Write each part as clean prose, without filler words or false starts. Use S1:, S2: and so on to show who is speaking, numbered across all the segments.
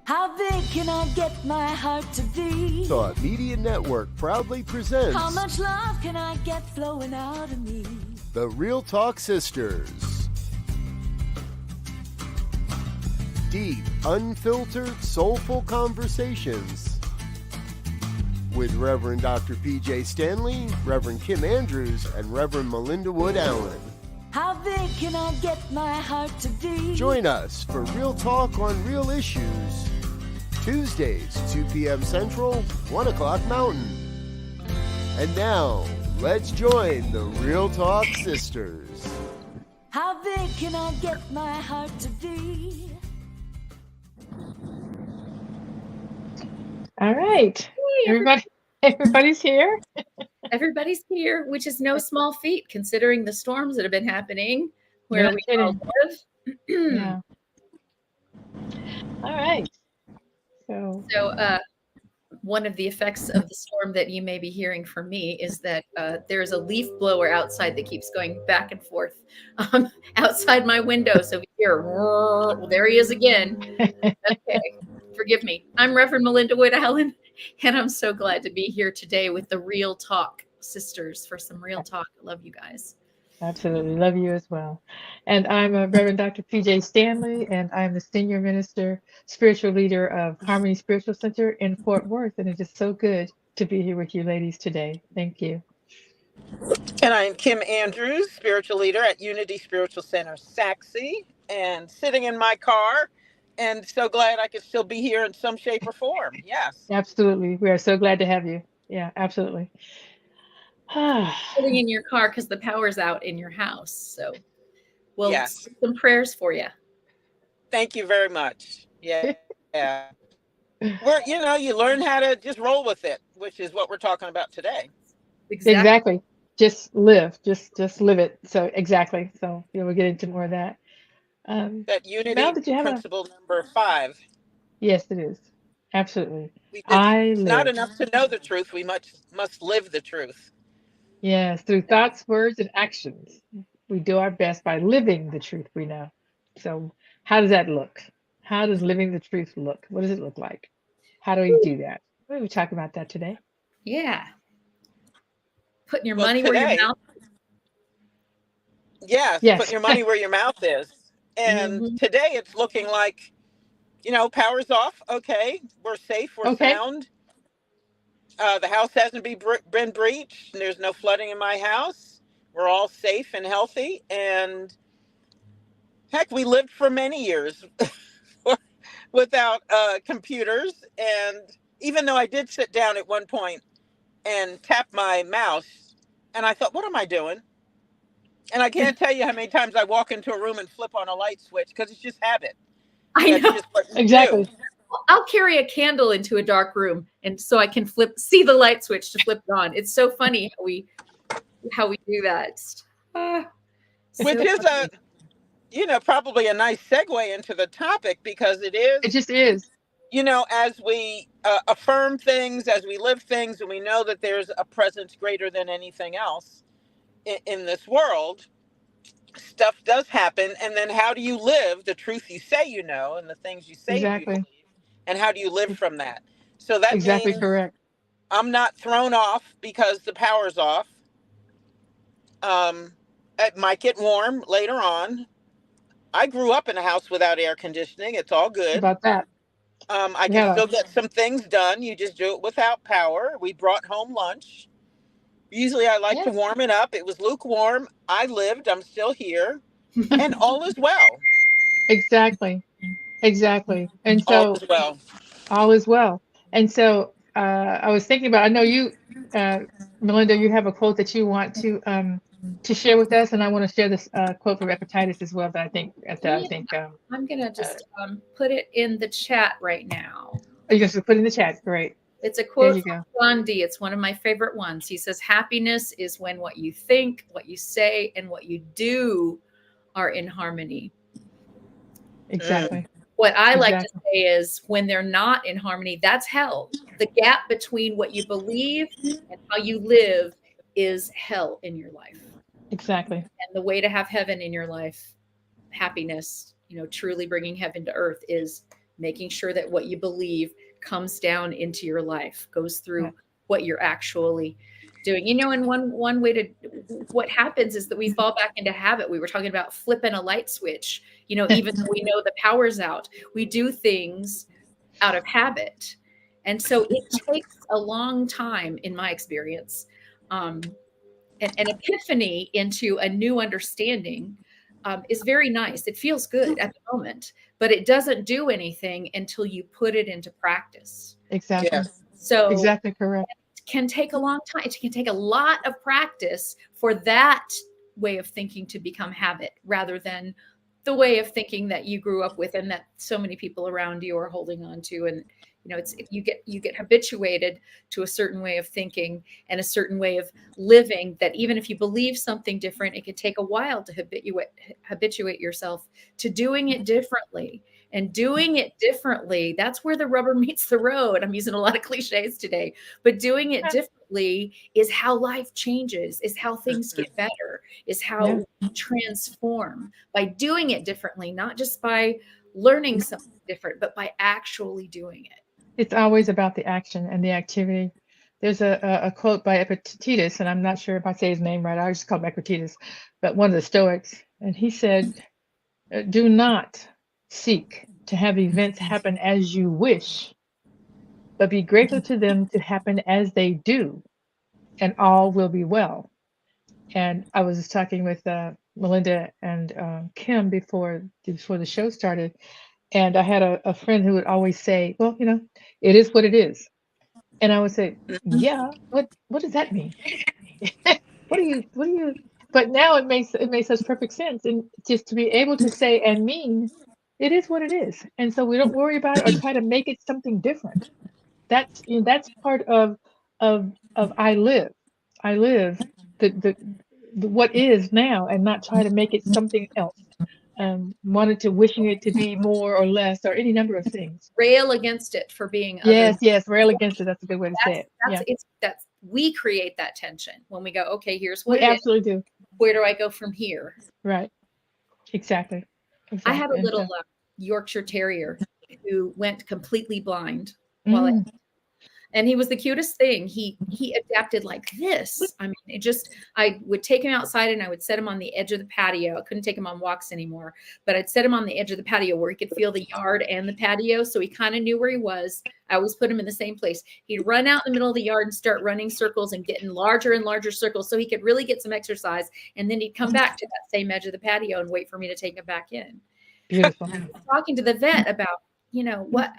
S1: How big can I get my heart to be?
S2: Thought Media Network proudly presents
S1: How much love can I get flowing out of me?
S2: The Real Talk Sisters. Deep, unfiltered, soulful conversations with Reverend Dr. Pjae Stanley, Reverend Kim Andrews, and Reverend Melinda Wood Allen.
S1: How big can I get my heart to be?
S2: Join us for Real Talk on Real Issues. Tuesdays, 2 p.m. Central, 1 o'clock Mountain. And now, let's join the Real Talk Sisters.
S1: How big can I get my heart to be?
S3: All right. Everybody's here.
S4: Everybody's here, which is no small feat considering the storms that have been happening where we all live.
S3: Yeah. All right. So
S4: one of the effects of the storm that you may be hearing from me is that there's a leaf blower outside that keeps going back and forth outside my window. So if you hear, well, there he is again. Okay, forgive me. I'm Reverend Melinda Wood Allen, and I'm so glad to be here today with the Real Talk Sisters for some real talk. I love you guys.
S3: absolutely love you as well. And I'm Reverend Dr. Pjae Stanley, and I'm the Senior Minister, Spiritual Leader of Harmony Spiritual Center in Fort Worth. And it is so good to be here with you ladies today. Thank you.
S5: And I'm Kim Andrews, Spiritual Leader at Unity Spiritual Center, Saxe, and sitting in my car, and so glad I could still be here in some shape or form. Yes.
S3: Absolutely. We are so glad to have you. Yeah, absolutely.
S4: Sitting in your car because the power's out in your house. So we'll
S5: Yes.
S4: some prayers for you.
S5: Thank you very much. Yeah. Yeah. You learn how to just roll with it, which is what we're talking about today.
S3: Exactly. Just live. Just live it. So exactly. So we'll get into more of that.
S5: That unity
S3: Mel, did you have
S5: principle number 5.
S3: Yes, it is. Absolutely.
S5: It's not enough to know the truth. We must live the truth.
S3: Yes, through thoughts, words, and actions. We do our best by living the truth we know. So how does that look? How does living the truth look? What does it look like? How do we do that? We're talking about that today.
S4: Yeah. Putting your money where your mouth is.
S5: Yes, put your money where your mouth is. And today it's looking like, power's off. Okay, we're safe. We're sound. The house hasn't been breached. And there's no flooding in my house. We're all safe and healthy. And heck, we lived for many years without computers. And even though I did sit down at one point and tap my mouse, and I thought, what am I doing? And I can't tell you how many times I walk into a room and flip on a light switch because it's just habit.
S4: I know.
S5: Just what you
S3: Exactly.
S5: do.
S4: I'll carry a candle into a dark room, and so I can see the light switch to flip it on. It's so funny how we do that.
S5: Which is probably a nice segue into the topic, because it is.
S3: It just is.
S5: As we affirm things, as we live things, and we know that there's a presence greater than anything else in this world, stuff does happen. And then how do you live the truth you say you know, and the things you say you believe, and how do you live from that? So that
S3: exactly
S5: means
S3: correct.
S5: I'm not thrown off because the power's off. It might get warm later on. I grew up in a house without air conditioning. It's all good.
S3: About that.
S5: I can still get some things done. You just do it without power. We brought home lunch. Usually I like to warm it up. It was lukewarm. I lived. I'm still here. And all is well.
S3: Exactly. And so
S5: all is well.
S3: All is well. And so I was thinking about, I know you, Melinda, you have a quote that you want to share with us, and I want to share this quote from Epictetus as well that I think
S4: I'm gonna just put it in the chat right now.
S3: Oh, you guys put it in the chat. Great.
S4: It's a quote from Gandhi. It's one of my favorite ones. He says, "Happiness is when what you think, what you say, and what you do are in harmony."
S3: Exactly.
S4: What I like to say is, when they're not in harmony, that's hell. The gap between what you believe and how you live is hell in your life.
S3: Exactly.
S4: And the way to have heaven in your life, happiness, truly bringing heaven to earth, is making sure that what you believe comes down into your life, goes through what you're actually doing. You know, and one way to, what happens is that we fall back into habit. We were talking about flipping a light switch. You know, even though we know the power's out, we do things out of habit. And so it takes a long time, in my experience, an epiphany into a new understanding is very nice. It feels good at the moment, but it doesn't do anything until you put it into practice.
S3: Exactly.
S5: Yes.
S4: So
S3: exactly correct.
S4: It can take a long time. It can take a lot of practice for that way of thinking to become habit, rather than the way of thinking that you grew up with and that so many people around you are holding on to. And you know, it's, you get habituated to a certain way of thinking and a certain way of living, that even if you believe something different, it can take a while to habituate yourself to doing it differently. And doing it differently, that's where the rubber meets the road. I'm using a lot of cliches today, but doing it differently is how life changes, is how things get better, is how we transform, by doing it differently, not just by learning something different, but by actually doing it.
S3: It's always about the action and the activity. There's a quote by Epictetus, and I'm not sure if I say his name right. I just call him Epictetus, but one of the Stoics, and he said, "Do not seek to have events happen as you wish, but be grateful to them to happen as they do, and all will be well." And I was just talking with Melinda and Kim before the show started, and I had a friend who would always say, "Well, you know, it is what it is." And I would say, "Yeah, what does that mean? What do you?" But now it makes such perfect sense, and just to be able to say and mean, it is what it is, and so we don't worry about it or try to make it something different. That's, you know, that's part of I live the what is now, and not try to make it something else. Wanted to wishing it to be more or less or any number of things.
S4: Rail against it for being other.
S3: Yes, yes, rail against it. That's a good way to say it. Yeah,
S4: That's we create that tension when we go, okay, here's
S3: we
S4: what it is.
S3: absolutely do.
S4: Where do I go from here?
S3: Right. Exactly.
S4: I had a
S3: And
S4: little
S3: so,
S4: Yorkshire Terrier who went completely blind while and he was the cutest thing. He adapted like this. I mean, it just, I would take him outside and I would set him on the edge of the patio. I couldn't take him on walks anymore, but I'd set him on the edge of the patio where he could feel the yard and the patio. So he kind of knew where he was. I always put him in the same place. He'd run out in the middle of the yard and start running circles and getting larger and larger circles so he could really get some exercise. And then he'd come back to that same edge of the patio and wait for me to take him back in.
S3: beautiful.
S4: Talking to the vet about, you know, what,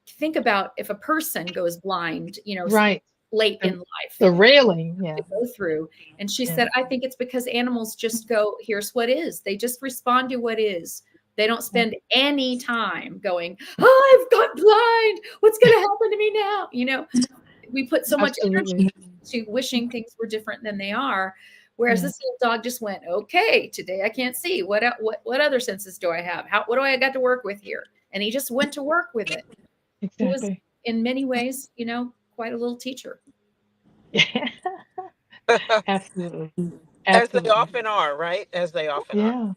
S4: think about if a person goes blind, you know,
S3: Right.
S4: late in life,
S3: The railing,
S4: to go through. And she said, I think it's because animals just go, here's what is. They just respond to what is. They don't spend any time going, oh, I've got blind. What's going to happen to me now? You know, we put so much energy to wishing things were different than they are. Whereas this little dog just went, okay, today I can't see. What other senses do I have? What do I got to work with here? And he just went to work with it.
S3: Exactly.
S4: He was, in many ways, you know, quite a little teacher.
S3: Absolutely.
S5: As they often are, right? As they often are.
S3: Yeah.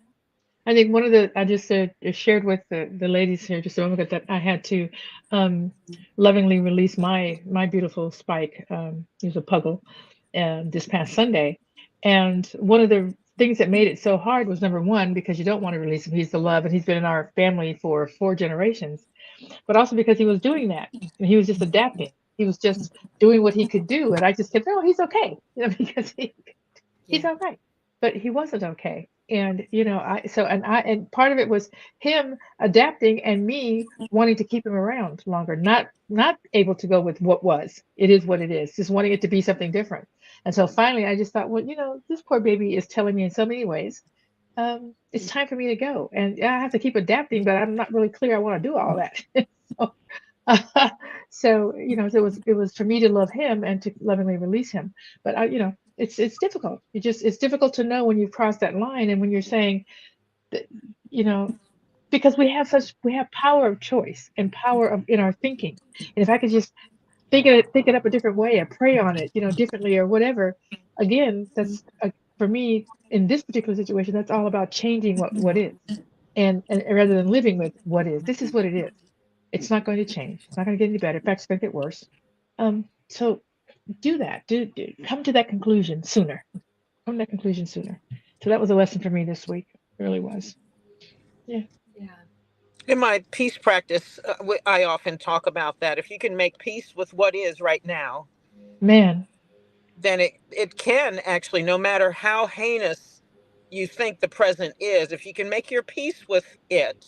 S3: I think one of the, I just shared with the ladies here just a moment ago that I had to lovingly release my beautiful Spike. He was a puggle this past Sunday. And one of the things that made it so hard was, number one, because you don't want to release him. He's the love, and he's been in our family for 4 generations. But also because he was doing that, and he was just adapting. He was just doing what he could do, and I just said, "Oh, he's okay," you know, because he's all right. But he wasn't okay, and you know, and part of it was him adapting, and me wanting to keep him around longer, not able to go with what was. It is what it is, just wanting it to be something different. And so finally, I just thought, well, you know, this poor baby is telling me in so many ways, it's time for me to go, and I have to keep adapting, but I'm not really clear I want to do all that. So you know, it was for me to love him and to lovingly release him. But you know, it's difficult. It's difficult to know when you've crossed that line, and when you're saying that, you know, because we have power of choice and power in our thinking. And if I could just think it up a different way, or pray on it, you know, differently or whatever. Again, that's for me in this particular situation. That's all about changing what is, and rather than living with what is. This is what it is. It's not going to change. It's not going to get any better. In fact, it's going to get worse. So do that. Do come to that conclusion sooner. Come to that conclusion sooner. So that was a lesson for me this week. It really was. Yeah.
S4: Yeah.
S5: In my peace practice, I often talk about that. If you can make peace with what is right now,
S3: Man.
S5: then it can actually, no matter how heinous you think the present is, if you can make your peace with it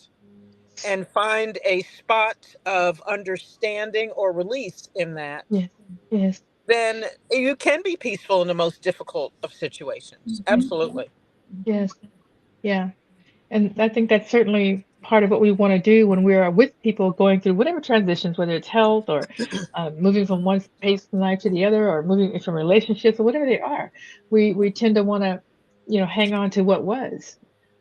S5: and find a spot of understanding or release in that,
S3: Yes. Yes.
S5: then you can be peaceful in the most difficult of situations. Absolutely.
S3: Yes. Yeah. And I think that's certainly part of what we want to do when we are with people going through whatever transitions, whether it's health or moving from one phase of life to the other, or moving from relationships or whatever they are. We tend to want to, hang on to what was,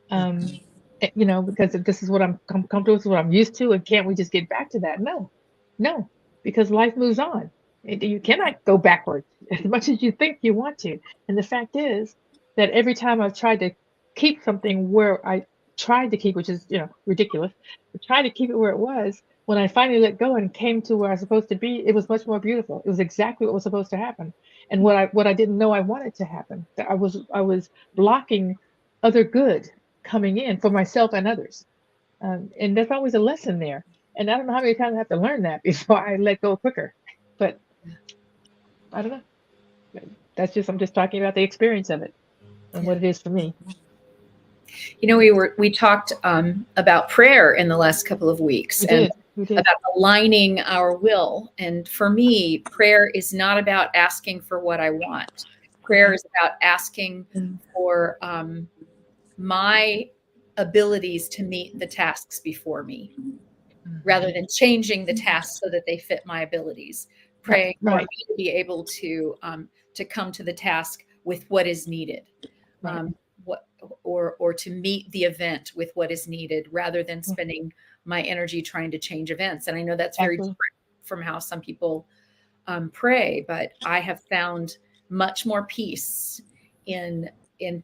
S3: because if this is what I'm comfortable with, what I'm used to, and can't we just get back to that? No, no, because life moves on. You cannot go backwards as much as you think you want to. And the fact is that every time I've tried to keep something where I tried to keep, which is, ridiculous, but tried to keep it where it was, when I finally let go and came to where I was supposed to be, it was much more beautiful. It was exactly what was supposed to happen. And what I didn't know I wanted to happen, that I was blocking other good coming in for myself and others. And there's always a lesson there. And I don't know how many times I have to learn that before I let go quicker. But I don't know. I'm just talking about the experience of it and what it is for me.
S4: We talked about prayer in the last couple of weeks, and about aligning our will. And for me, prayer is not about asking for what I want. Prayer is about asking for my abilities to meet the tasks before me, rather than changing the tasks so that they fit my abilities. Praying for me to be able to come to the task with what is needed. Or to meet the event with what is needed, rather than spending my energy trying to change events. And I know that's very different from how some people pray, but I have found much more peace in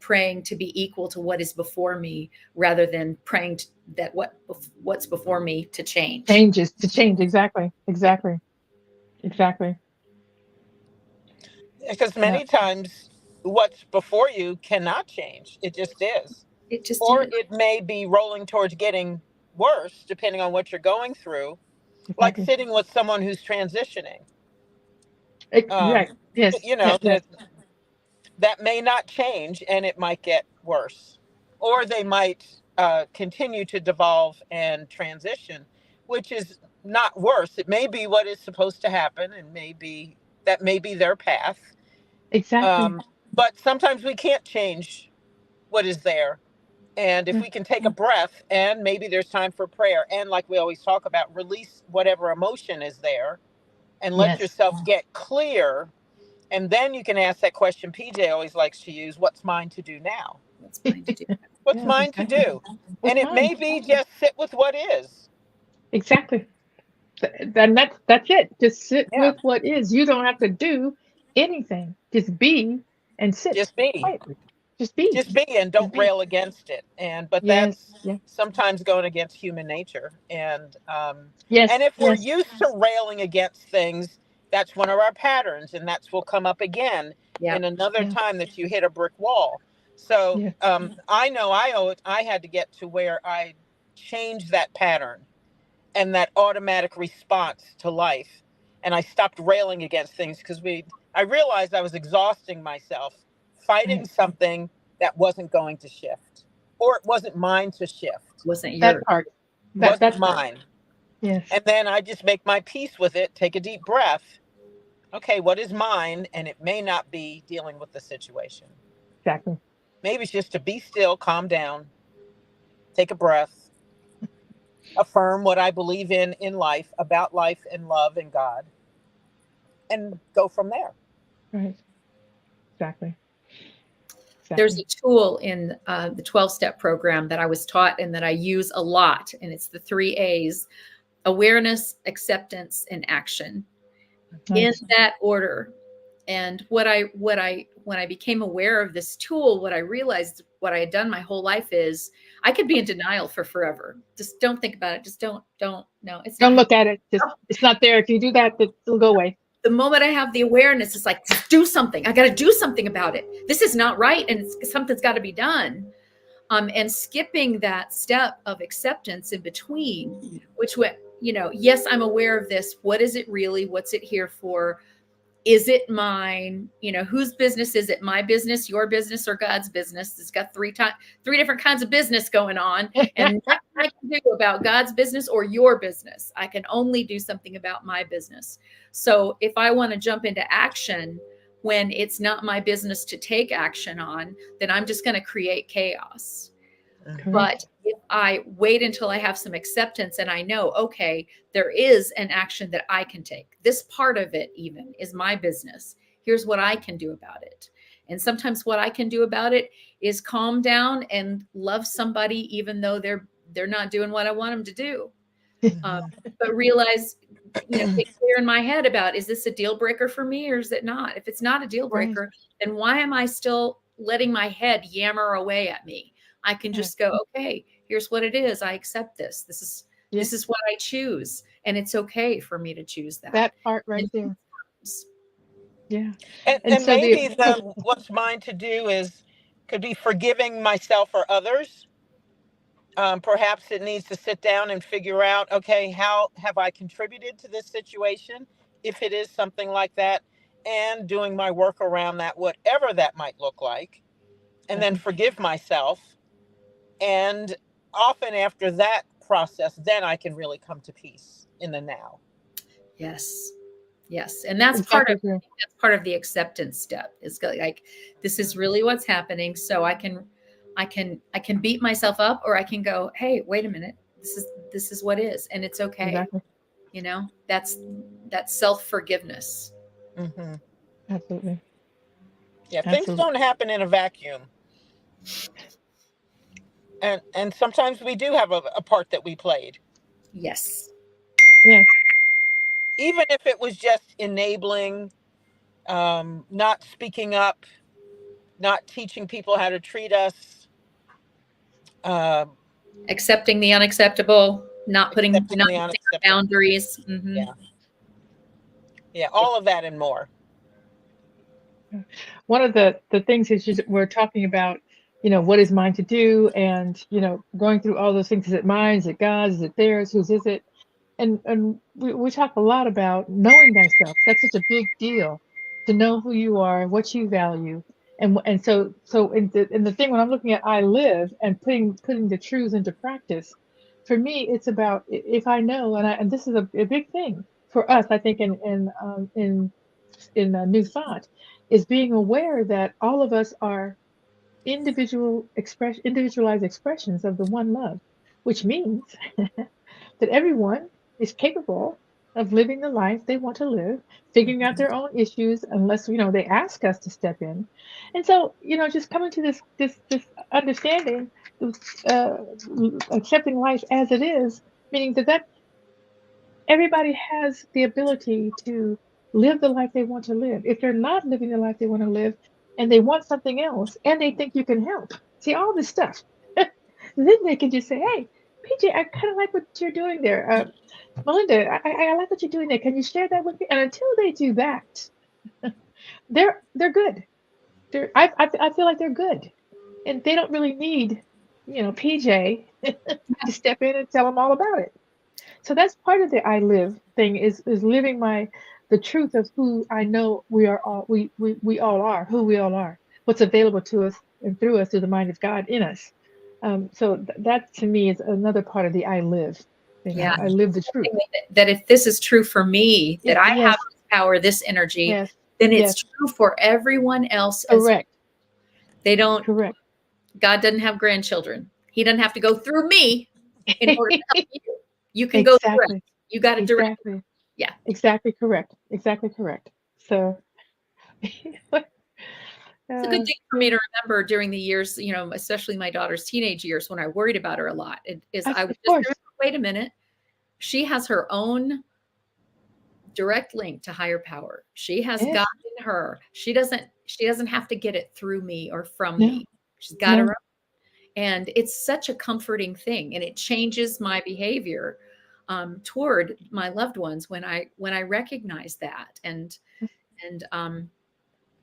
S4: praying to be equal to what is before me, rather than praying that what's before me to change.
S3: Exactly.
S5: Because many times what's before you cannot change. It just is. Or it may be rolling towards getting worse, depending on what you're going through. Like sitting with someone who's transitioning.
S3: Right. Yes.
S5: That may not change, and it might get worse. Or they might continue to devolve and transition, which is not worse. It may be what is supposed to happen, and that may be their path.
S3: Exactly.
S5: But sometimes we can't change what is there. And if we can take a breath, and maybe there's time for prayer, and like we always talk about, release whatever emotion is there and let yourself get clear. And then you can ask that question Pjae always likes to use: what's mine to do now?
S4: What's mine to do?
S5: What's mine to do? And it may be just sit with what is.
S3: Exactly. Then that's it. Just sit with what is. You don't have to do anything. Just be and sit.
S5: Just be.
S3: Quietly. Just be,
S5: and don't rail against it. But that's sometimes going against human nature. And and if we're used to railing against things, that's one of our patterns, and that's will come up again in another time that you hit a brick wall. So I know I had to get to where I changed that pattern and that automatic response to life, and I stopped railing against things, because I realized I was exhausting myself fighting something that wasn't going to shift, or it wasn't mine to shift.
S4: Wasn't yours.
S3: That part.
S5: Wasn't mine.
S3: Yes.
S5: And then I just make my peace with it, take a deep breath. Okay, what is mine? And it may not be dealing with the situation.
S3: Exactly.
S5: Maybe it's just to be still, calm down, take a breath, affirm what I believe in life, about life and love and God, and go from there.
S3: Right. Exactly.
S4: There's a tool in the 12-step program that I was taught and that I use a lot, and it's the 3 A's: awareness, acceptance, and action. In that order. And when I became aware of this tool, what I realized, what I had done my whole life is I could be in denial for forever. Just don't think about it. Just don't, no, it's
S3: Don't
S4: not.
S3: look at it. Just it's not there. If you do that, it'll go away.
S4: The moment I have the awareness, it's like, do something. I got to do something about it. This is not right. And something's got to be done. And skipping that step of acceptance in between, which, yes, I'm aware of this. What is it really? What's it here for? Is it mine? Whose business is it? My business, your business, or God's business? It's got three different kinds of business going on. And nothing I can do about God's business or your business. I can only do something about my business. So if I want to jump into action when it's not my business to take action on, then I'm just going to create chaos.
S3: Correct.
S4: But if I wait until I have some acceptance and I know, okay, there is an action that I can take. This part of it even is my business. Here's what I can do about it. And sometimes what I can do about it is calm down and love somebody, even though they're not doing what I want them to do. But realize, get clear in my head about, is this a deal breaker for me or is it not? If it's not a deal breaker, then why am I still letting my head yammer away at me? I can just go, okay, here's what it is. I accept this. This is what I choose. And it's okay for me to choose that.
S3: That part right there. Yeah.
S5: And so maybe what's mine to do could be forgiving myself or others. Perhaps it needs to sit down and figure out, okay, how have I contributed to this situation? If it is something like that, and doing my work around that, whatever that might look like, and then forgive myself. And often after that process, then I can really come to peace in the now.
S4: Yes. And that's part of the acceptance step. It's like, this is really what's happening. So I can beat myself up, or I can go, hey, wait a minute. This is what is, and it's okay.
S3: Exactly.
S4: That's self-forgiveness.
S5: Mm-hmm.
S3: Absolutely.
S5: Yeah. Things don't happen in a vacuum. And sometimes we do have a part that we played.
S4: Yes.
S5: Even if it was just enabling, not speaking up, not teaching people how to treat us,
S4: accepting the unacceptable, not putting boundaries. Mm-hmm.
S5: Yeah, all of that and more.
S3: One of the things is we're talking about, what is mine to do, and going through all those things. Is it mine? Is it God's? Is it theirs? Whose is it? And we talk a lot about knowing thyself. That's such a big deal, to know who you are, what you value, and so in the thing, when I'm looking at I live and putting the truths into practice, for me it's about, if I know, and this is a big thing for us, I think, in New Thought, is being aware that all of us are individualized expressions of the one love, which means that everyone is capable of living the life they want to live, figuring out their own issues, unless they ask us to step in. And so, just coming to this understanding, uh, accepting life as it is, meaning that everybody has the ability to live the life they want to live. If they're not living the life they want to live, and they want something else, and they think you can help, see all this stuff, then they can just say, hey, Pjae, I kind of like what you're doing there. Melinda, I like what you're doing there. Can you share that with me? And until they do that, they're good. I feel like they're good, and they don't really need, Pjae to step in and tell them all about it. So that's part of the I live thing, is living the truth of who I know we are all, we all are, who we all are, what's available to us and through us, through the mind of God in us. So that to me is another part of the I live thing.
S4: Yeah.
S3: I live the truth.
S4: That if this is true for me, that I have this power, this energy, then it's true for everyone else.
S3: Correct.
S4: They don't.
S3: Correct.
S4: God doesn't have grandchildren. He doesn't have to go through me in order to help you. You can go through it. You got to direct. Yeah.
S3: Exactly correct. Exactly correct. So
S4: it's a good thing for me to remember during the years, especially my daughter's teenage years, when I worried about her a lot. I would just remember, wait a minute. She has her own direct link to higher power. She has God in her. She doesn't have to get it through me or from me. She's got her own. And it's such a comforting thing, and it changes my behavior toward my loved ones when I recognize that and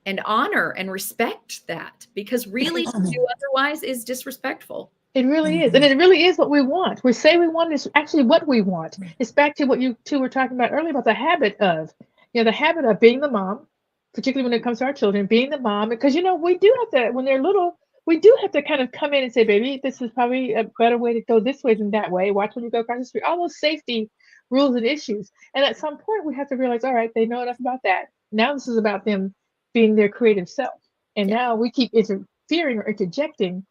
S4: and honor and respect that, because really to do otherwise is disrespectful.
S3: It really is. And it really is what we want. We say we want is actually what we want. It's back to what you two were talking about earlier about the habit of, the habit of being the mom, particularly when it comes to our children, being the mom. Because, we do have to, when they're little, we do have to kind of come in and say, baby, this is probably a better way to go this way than that way. Watch when you go across the street. All those safety rules and issues. And at some point, we have to realize, all right, they know enough about that. Now this is about them being their creative self. And now we keep interfering or interjecting,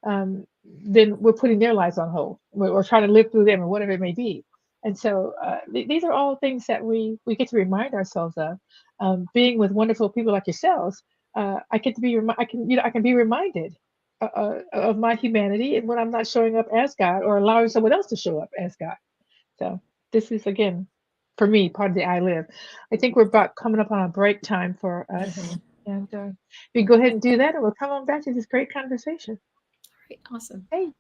S3: then we're putting their lives on hold. We're trying to live through them or whatever it may be. And so these are all things that we get to remind ourselves of. Being with wonderful people like yourselves, I get to be I can be reminded of my humanity and when I'm not showing up as God or allowing someone else to show up as God. So this is again, for me, part of the I live. I think we're about coming up on a break time for us, and we go ahead and do that, and we'll come on back to this great conversation.
S4: Right, awesome.
S3: Hey.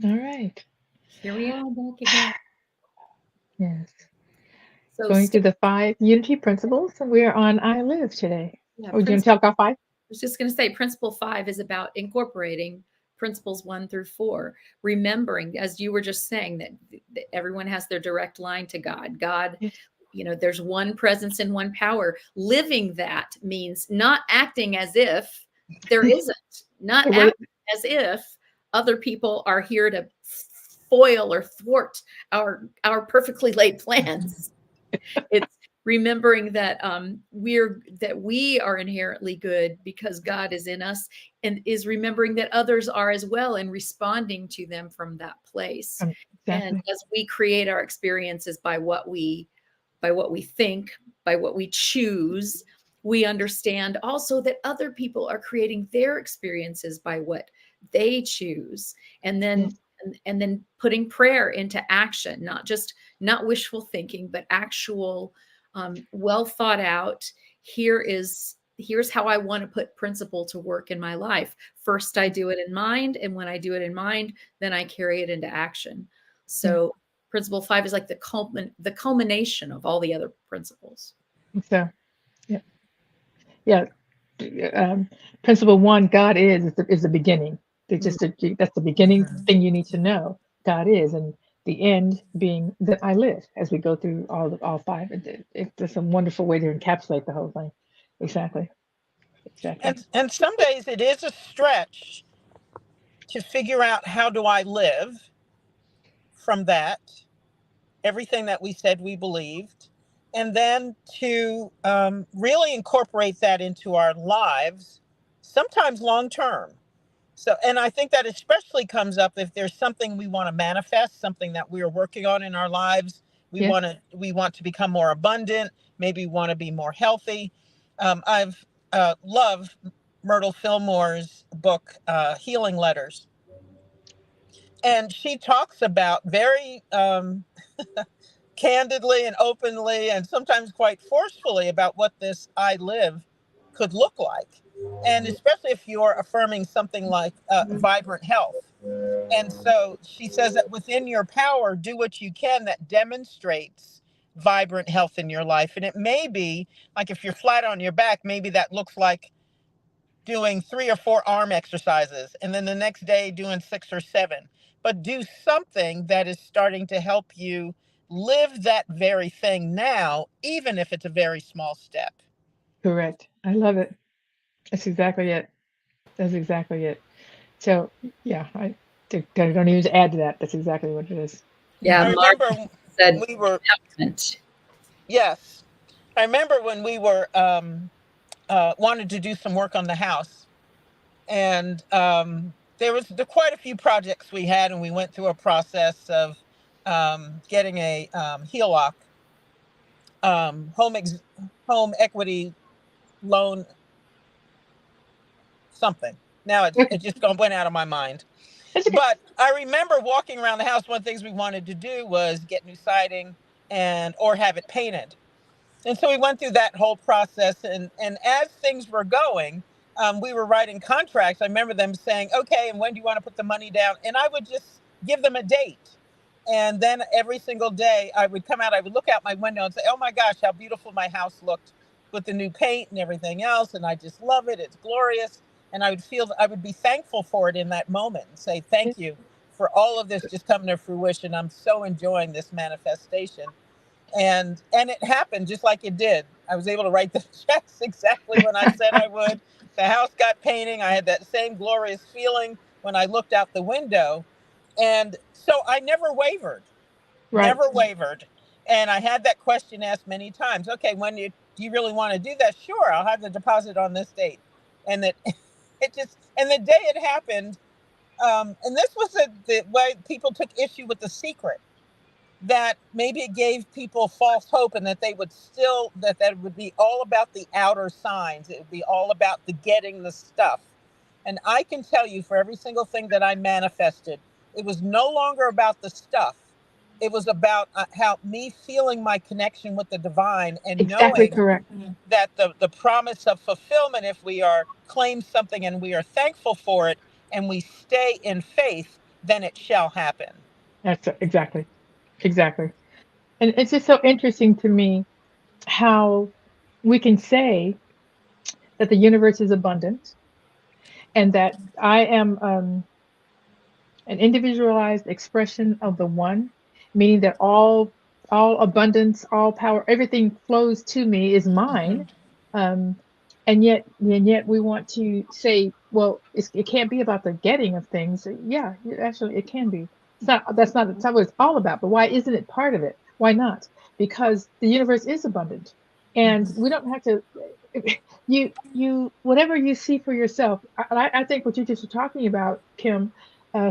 S3: All right.
S4: Here we are back again.
S3: Yes.
S4: So
S3: Going through the 5 unity principles, and we are on I live today.
S4: Yeah,
S3: Are you going to talk about 5?
S4: I was just going to say principle 5 is about incorporating principles 1 through 4, remembering, as you were just saying, that everyone has their direct line to God. God, there's one presence and one power. Living that means not acting as if there isn't, not acting as if other people are here to foil or thwart our perfectly laid plans. It's remembering that we are inherently good because God is in us, and is remembering that others are as well and responding to them from that place.
S3: Exactly.
S4: And as we create our experiences by what we think, by what we choose, we understand also that other people are creating their experiences by what they choose. And then and then putting prayer into action, not wishful thinking, but actual well thought out. Here's how I want to put principle to work in my life. First, I do it in mind, and when I do it in mind, then I carry it into action. So principle 5 is like the culmination of all the other principles.
S3: So principle 1, God is the beginning. That's the beginning thing you need to know. God is, and the end being that I live. As we go through all 5, it's a wonderful way to encapsulate the whole thing. Exactly.
S5: And some days it is a stretch to figure out, how do I live from that, everything that we said we believed, and then to really incorporate that into our lives, sometimes long term. So, and I think that especially comes up if there's something we want to manifest, something that we are working on in our lives. We want to become more abundant. Maybe we want to be more healthy. I've loved Myrtle Fillmore's book, Healing Letters. And she talks about very candidly and openly and sometimes quite forcefully about what this I live could look like. And especially if you're affirming something like vibrant health. And so she says that within your power, do what you can that demonstrates vibrant health in your life. And it may be like, if you're flat on your back, maybe that looks like doing 3 or 4 arm exercises, and then the next day doing 6 or 7. but do something that is starting to help you live that very thing now, even if it's a very small step.
S3: Correct. I love it. That's exactly it. That's exactly it. So yeah, don't even add to that. That's exactly what it is.
S4: Yeah,
S5: I
S3: Mhm.
S4: Mark
S5: remember
S4: said
S5: we were,
S4: empowerment.
S5: yes, I remember when we were wanted to do some work on the house, and there was quite a few projects we had, and we went through a process of getting a HELOC, home equity loan, something. Now
S3: Okay.
S5: it just went out of my mind.
S3: That's okay.
S5: But I remember walking around the house. One of the things we wanted to do was get new siding and or have it painted. And so we went through that whole process, and as things were going, we were writing contracts. I remember them saying, okay, and when do you want to put the money down? And I would just give them a date. And then every single day I would come out, I would look out my window and say, oh my gosh, how beautiful my house looked with the new paint and everything else. And I just love it. It's glorious. And I would be thankful for it in that moment and say, thank you for all of this just coming to fruition. I'm so enjoying this manifestation. And it happened just like it did. I was able to write the checks exactly when I said I would. The house got painting. I had that same glorious feeling when I looked out the window. And so I never wavered,
S3: Right.
S5: never wavered. And I had that question asked many times. Okay, do you really want to do that? Sure, I'll have the deposit on this date. And that and the day it happened, and this was the way people took issue with the secret, that maybe it gave people false hope, and that they would still, that it would be all about the outer signs. It would be all about the getting the stuff. And I can tell you, for every single thing that I manifested, it was no longer about the stuff. It was about how me feeling my connection with the divine and
S3: Exactly
S5: knowing
S3: correct.
S5: that the promise of fulfillment, if we are claim something and we are thankful for it and we stay in faith, then it shall happen.
S3: That's exactly. Exactly. And it's just so interesting to me how we can say that the universe is abundant and that I am an individualized expression of the one, meaning that all abundance, all power, everything flows to me is mine. Um, and yet we want to say, well, it can't be about the getting of things. Yeah, actually, it can be. That's not what it's all about. But why isn't it part of it? Why not? Because the universe is abundant, and we don't have to. Whatever you see for yourself. I think what you just were talking about, Kim,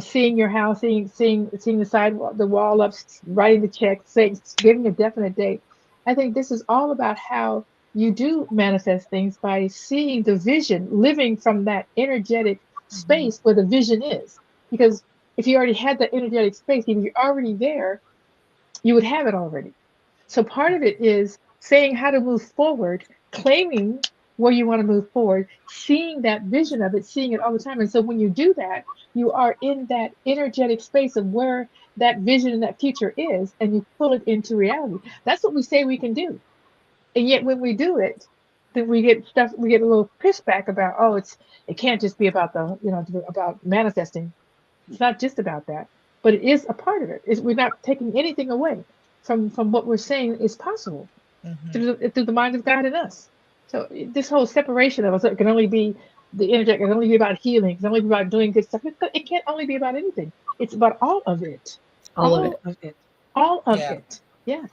S3: seeing your house, seeing the the wall up, writing the check, saying, giving a definite date. I think this is all about how you do manifest things by seeing the vision, living from that energetic space where the vision is. Because if you already had that energetic space, if you're already there, you would have it already. So part of it is saying how to move forward, claiming where you want to move forward, seeing that vision of it, seeing it all the time. And so when you do that, you are in that energetic space of where that vision and that future is, and you pull it into reality. That's what we say we can do. And yet when we do it, then we get a little pushback about, oh, it can't just be about about manifesting. It's not just about that, but it is a part of it. We're not taking anything away from what we're saying is possible through the mind of God in us. So this whole separation of us, it can only be the energy, it can only be about healing, it can only be about doing good stuff. It can't only be about anything. It's about all of it.
S4: All of it.
S3: All of
S5: Yeah.
S3: it. Yeah.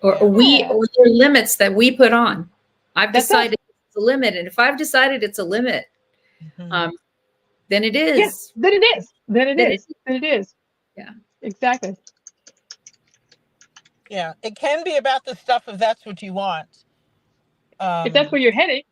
S4: Or
S3: Yeah.
S4: or there are limits that we put on. I've
S3: That's us.
S4: decided it's a limit, and if I've decided it's a limit, then it is.
S3: Yeah. Then it is. Then it
S4: Then
S3: is. Then it is.
S4: Yeah.
S3: Exactly.
S5: Yeah, it can be about the stuff if that's what you want.
S3: If that's where you're heading,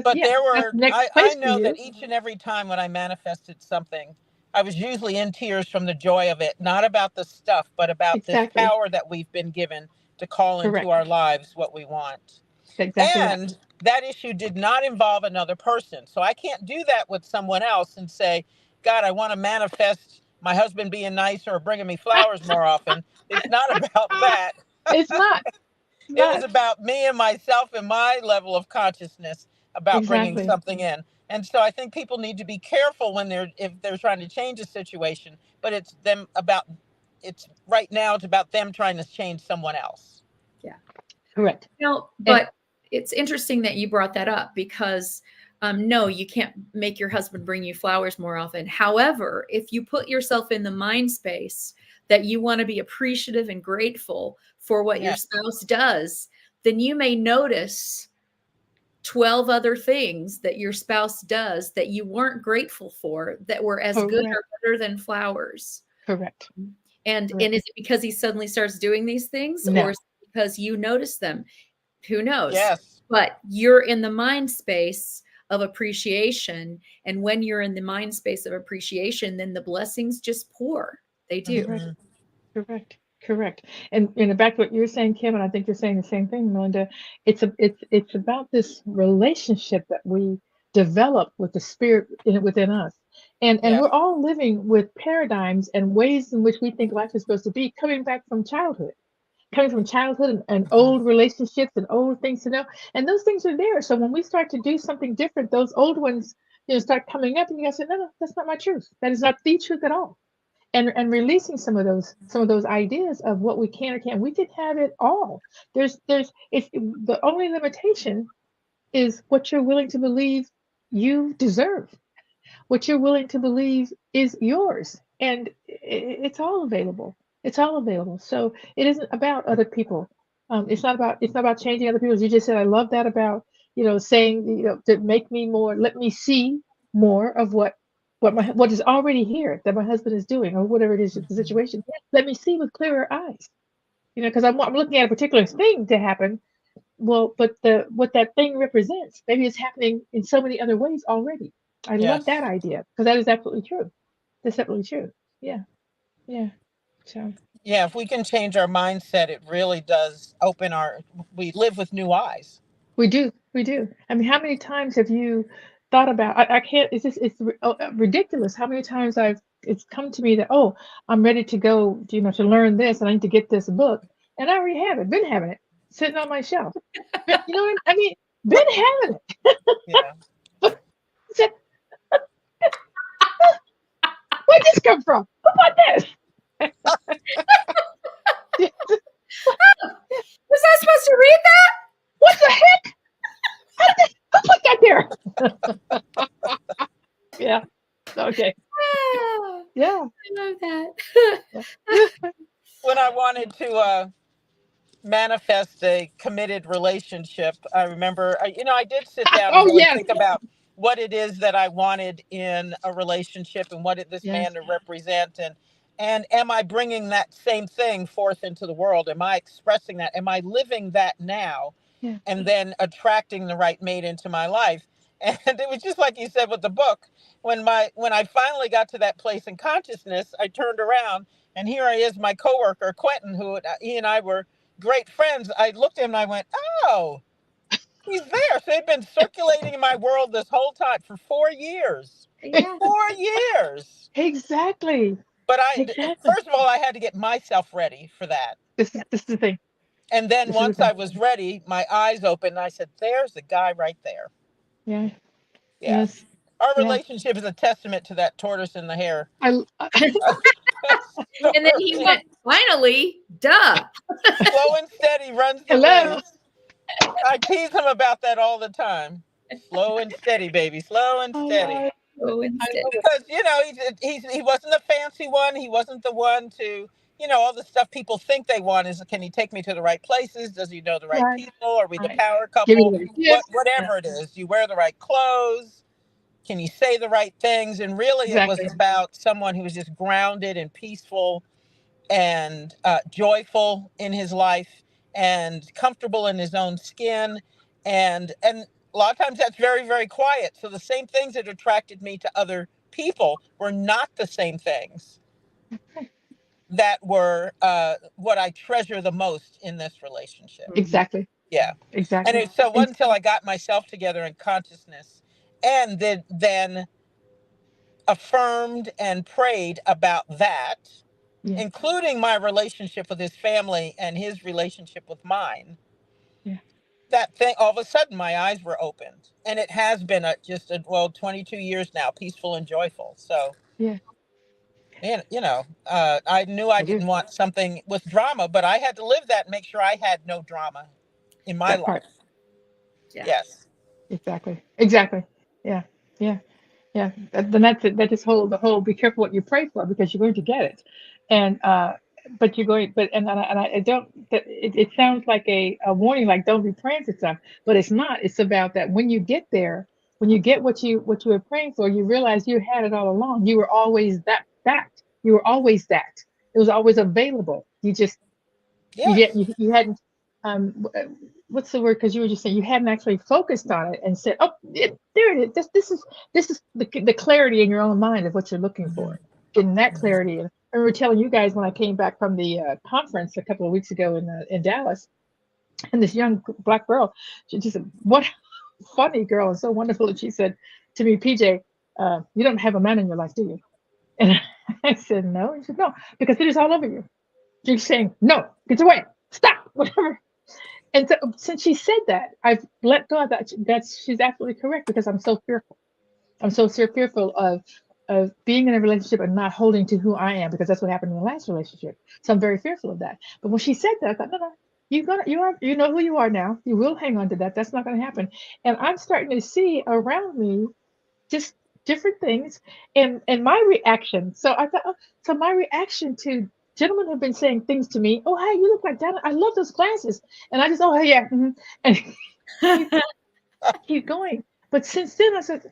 S5: But there
S3: that's
S5: were,
S3: the next
S5: I
S3: place for
S5: know
S3: you.
S5: that each and every time when I manifested something, I was usually in tears from the joy of it, not about the stuff, but about this
S3: Exactly.
S5: power that we've been given to call into
S3: Correct.
S5: our lives what we want.
S3: Exactly that.
S5: And that issue did not involve another person. So I can't do that with someone else and say, God, I want to manifest my husband being nicer or bringing me flowers more often. It's not about that.
S3: It's not. It's
S5: It was
S3: not.
S5: about me and myself and my level of consciousness about bringing
S3: Exactly.
S5: something in. And so I think people need to be careful when if they're trying to change a situation, but it's right now it's about them trying to change someone else.
S4: Yeah.
S3: Correct.
S4: But it's interesting that you brought that up, because no, you can't make your husband bring you flowers more often. However, if you put yourself in the mind space that you want to be appreciative and grateful for what your spouse does, then you may notice 12 other things that your spouse does that you weren't grateful for, that were as good or better than flowers.
S3: Correct.
S4: And is it because he suddenly starts doing these things,
S3: No.
S4: or is it because you notice them? Who knows?
S5: Yes.
S4: But you're in the mind space of appreciation. And when you're in the mind space of appreciation, then the blessings just pour. They do.
S3: Correct. And back to what you're saying, Kim, and I think you're saying the same thing, Melinda. It's about this relationship that we develop with the spirit within us. And we're all living with paradigms and ways in which we think life is supposed to be, coming from childhood and old relationships and old things to know. And those things are there. So when we start to do something different, those old ones, start coming up, and you guys say, no, that's not my truth. That is not the truth at all. And releasing some of those ideas of what we can or can't. We can have it all. It's the only limitation is what you're willing to believe you deserve, what you're willing to believe is yours, and it's all available. It's all available. So it isn't about other people. It's not about changing other people. As you just said, I love that about saying to make me more. Let me see more of what is already here that my husband is doing, or whatever it is, the situation. Let me see with clearer eyes. Because I'm looking at a particular thing to happen. Well, but what that thing represents, maybe it's happening in so many other ways already. I love that idea, because that is absolutely true. That's absolutely true. Yeah. So.
S5: Yeah, if we can change our mindset, it really does we live with new eyes.
S3: We do. I mean, how many times have you thought about, I can't, it's ridiculous how many times it's come to me that, oh, I'm ready to go, to learn this, and I need to get this book. And I already have it, been having it, sitting on my shelf. But, I mean, been having it.
S5: Yeah.
S3: Where'd this come from? Who bought this?
S4: Was I supposed to read that?
S3: What the heck? Who put that there? Yeah. Okay. Yeah.
S4: I love that.
S5: When I wanted to manifest a committed relationship, I remember, I did sit down and really think about what it is that I wanted in a relationship, and what this man to represent, and am I bringing that same thing forth into the world? Am I expressing that? Am I living that now?
S3: Yeah.
S5: And then attracting the right mate into my life. And it was just like you said with the book. When I finally got to that place in consciousness, I turned around, and here he is, my coworker Quentin, who he and I were great friends. I looked at him and I went, oh, he's there. So they've been circulating in my world this whole time for 4 years.
S4: Yeah.
S5: 4 years.
S3: Exactly.
S5: But first of all, I had to get myself ready for that.
S3: This is the thing.
S5: And then once I was ready, my eyes opened, and I said, there's the guy right there.
S3: Yeah.
S5: Yeah.
S3: Yes.
S5: Our relationship is a testament to that tortoise in the hare.
S4: And then he went, finally, duh.
S5: Slow and steady runs the race. I tease him about that all the time. Slow and steady, baby. Slow and steady.
S4: Slow and steady.
S5: Because, he wasn't the fancy one. He wasn't the one to, all the stuff people think they want is, can he take me to the right places? Does he know the right people? Are we the power couple? Whatever it is. You wear the right clothes. Can you say the right things? And really it was about someone who was just grounded and peaceful and joyful in his life and comfortable in his own skin. And a lot of times that's very, very quiet. So the same things that attracted me to other people were not the same things that were what I treasure the most in this relationship.
S3: Exactly.
S5: Yeah.
S3: Exactly.
S5: And so it wasn't until I got myself together in consciousness and then affirmed and prayed about that, including my relationship with his family and his relationship with mine.
S3: Yeah.
S5: that thing, all of a sudden my eyes were opened, and it has been just 22 years now, peaceful and joyful. So
S3: Yeah,
S5: and I knew I
S3: it is
S5: didn't want something with drama, but I had to live that and make sure I had no drama in my
S3: that part.
S5: life.
S4: Yeah.
S5: Yes.
S3: Exactly. Yeah, yeah, yeah. Then that's it. That just the whole. Be careful what you pray for because you're going to get it, and but you're going. But and I don't. It sounds like a warning, like don't be praying for stuff, but it's not. It's about that when you get there, when you get what you were praying for, you realize you had it all along. You were always that. You were always that. It was always available.
S5: Yes.
S3: You hadn't what's the word, because you were just saying you hadn't actually focused on it and said, oh, there it is, this is the clarity in your own mind of what you're looking
S5: Mhm.
S3: for, getting that clarity. And I remember telling you guys when I came back from the conference a couple of weeks ago in Dallas, and this young black girl, she just said, what funny girl and so wonderful, and she said to me, PJ, you don't have a man in your life, do you? And I said, no. And she said, no, because it is all over you. She's saying, no, get away, stop, whatever. And so, since she said that, I've let go of that. That's she's absolutely correct, because I'm so fearful. I'm so fearful of being in a relationship and not holding to who I am, because that's what happened in the last relationship. So I'm very fearful of that. But when she said that, I thought, no, no, you know who you are now. You will hang on to that. That's not going to happen. And I'm starting to see around me just different things, and my reaction. So I thought, oh, so my reaction to gentlemen have been saying things to me. Oh, hey, you look like that. I love those glasses. And I just, oh, hey, yeah, and keep, keep going. But since then, I said,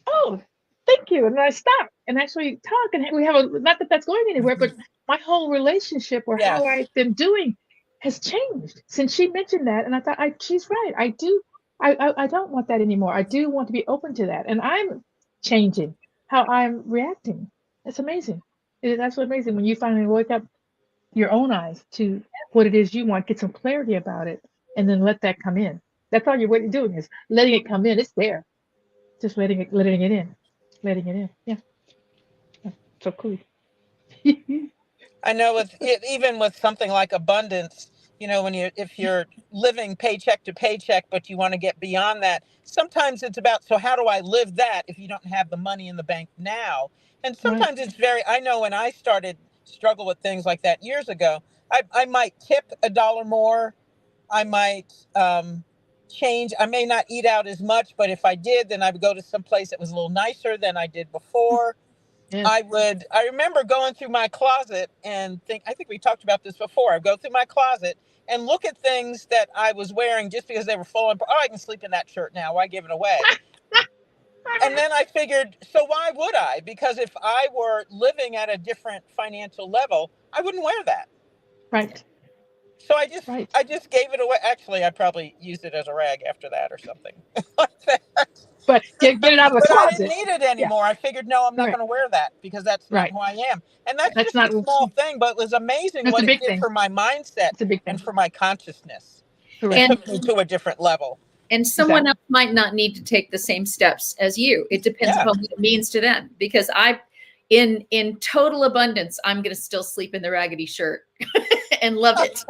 S3: oh, thank you, and then I stopped and actually talk, and we have a, not that that's going anywhere, but my whole relationship or how
S5: Yes.
S3: I've been doing has changed since she mentioned that. And I thought, she's right. I do. I don't want that anymore. I do want to be open to that, and I'm changing how I'm reacting. It's amazing. It is absolutely amazing when you finally wake up your own eyes to what it is you want, get some clarity about it, and then let that come in. That's all you're doing is letting it come in. It's there, just letting it in, letting it in. Yeah, yeah. So cool.
S5: I know with it, even with something like abundance, when if you're living paycheck to paycheck, but you want to get beyond that, sometimes it's about, so how do I live that if you don't have the money in the bank now? And
S3: Right.
S5: sometimes I know when I started struggle with things like that years ago, I might tip $1 more. I might change. I may not eat out as much, but if I did, then I would go to some place that was a little nicer than I did before.
S3: Yes.
S5: I remember going through my closet and I think we talked about this before. I'd go through my closet and look at things that I was wearing just because they were full. Oh, I can sleep in that shirt now. Why give it away? And then I figured, so why would I? Because if I were living at a different financial level, I wouldn't wear that.
S3: Right.
S5: So
S3: Right.
S5: I just gave it away. Actually, I probably used it as a rag after that or something like that.
S3: But get it out of the
S5: But I didn't
S3: closet.
S5: need it
S3: Yeah.
S5: anymore. I figured, no, I'm not
S3: Right.
S5: going to wear that because that's not
S3: Right.
S5: who I am. And that's
S3: That's
S5: just
S3: not.
S5: a small thing, but it was amazing
S3: That's a
S5: what it
S3: big
S5: did
S3: thing.
S5: for my mindset
S3: It's a big
S5: and
S3: thing.
S5: for my consciousness. It
S3: Correct.
S4: And
S5: took me to a different level.
S4: someone
S3: Exactly.
S4: else might not need to take the same steps as you. It depends
S5: Yeah.
S4: upon what it means to them. Because in total abundance, I'm going to still sleep in the raggedy shirt and love it.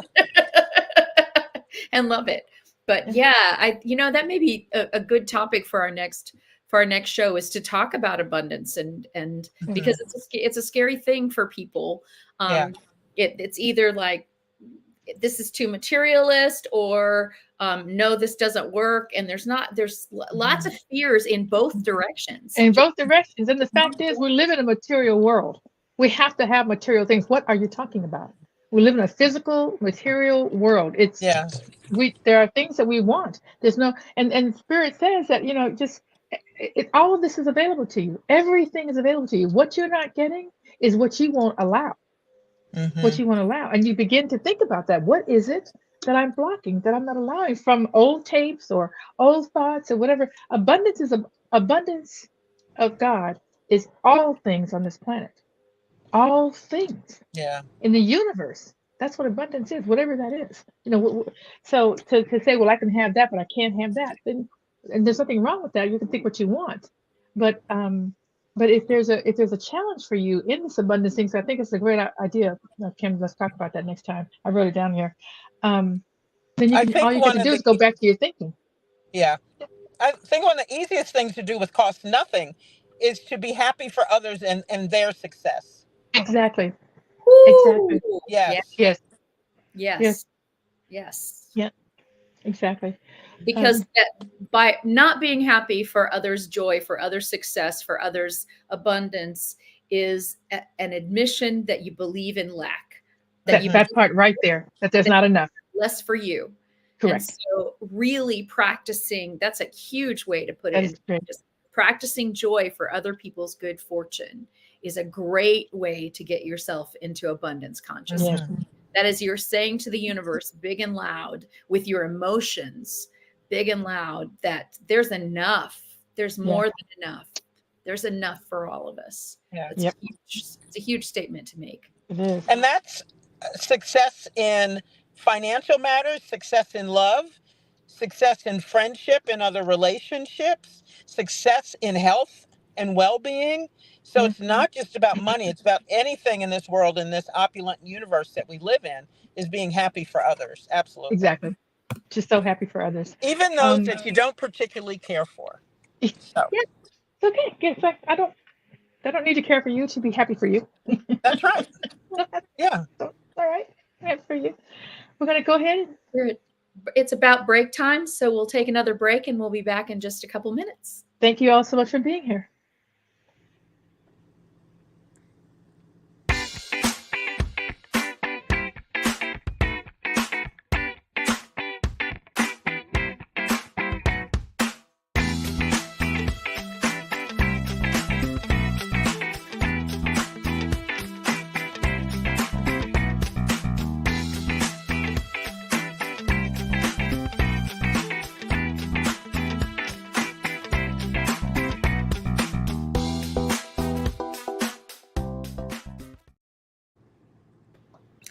S4: And love it. But yeah, that may be a good topic for our next show, is to talk about abundance, and because it's a scary thing for people.
S5: Yeah.
S4: It's either like, this is too materialist, or no, this doesn't work. And there's lots of fears in both directions.
S3: In both directions. And the fact is, we live in a material world. We have to have material things. What are you talking about? We live in a physical, material world.
S5: Yeah.
S3: There are things that we want. There's no, and Spirit says that, just all of this is available to you. Everything is available to you. What you're not getting is what you won't allow. What
S5: Mm-hmm.
S3: you won't allow. And you begin to think about that. What is it that I'm blocking, that I'm not allowing, from old tapes or old thoughts or whatever? Abundance of God is all things on this planet. All things
S5: Yeah.
S3: in the universe. That's what abundance is, whatever that is. So to say, well, I can have that, but I can't have that, then, and there's nothing wrong with that. You can think what you want, but if there's a challenge for you in this abundance thing, so I think it's a great idea. Kim, let's talk about that next time. I wrote it down here. Then
S5: I
S3: all
S5: think
S3: you get
S5: one
S3: to
S5: of
S3: do
S5: the
S3: is go back to your thinking.
S5: yeah, I think one of the easiest things to do with cost nothing is to be happy for others and their success.
S3: Exactly.
S4: Woo!
S3: Exactly.
S4: Yeah.
S5: Yes.
S3: Yes. Yes.
S4: Yes. Yes.
S3: Yeah. Exactly.
S4: Because by not being happy for others' joy, for others' success, for others' abundance is an admission that you believe in lack, that you
S3: that part right there, that there's not enough.
S4: less for you. And
S3: Correct.
S4: so really practicing, that's a huge way to put
S3: That
S4: it
S3: is
S4: in.
S3: great.
S4: Just practicing joy for other people's good fortune is a great way to get yourself into abundance consciousness.
S3: Yes.
S4: That is, you're saying to the universe, big and loud, with your emotions, big and loud, that there's enough. There's more than enough. There's enough for all of us.
S5: Yeah.
S3: Yep.
S4: It's a huge statement to make.
S3: It is.
S5: And that's success in financial matters, success in love, success in friendship and other relationships, success in health and well-being. So it's not just about money, it's about anything in this world, in this opulent universe that we live in, is being happy for others. Absolutely.
S3: Exactly. Just so happy for others.
S5: Even those that you don't particularly care for. So
S3: Yeah, it's okay. In fact, I don't need to care for you to be happy for you.
S5: that's right. Yeah.
S3: So, all right. Happy for you. We're gonna go ahead.
S4: It's about break time, so we'll take another break and we'll be back in just a couple minutes.
S3: Thank you all so much for being here.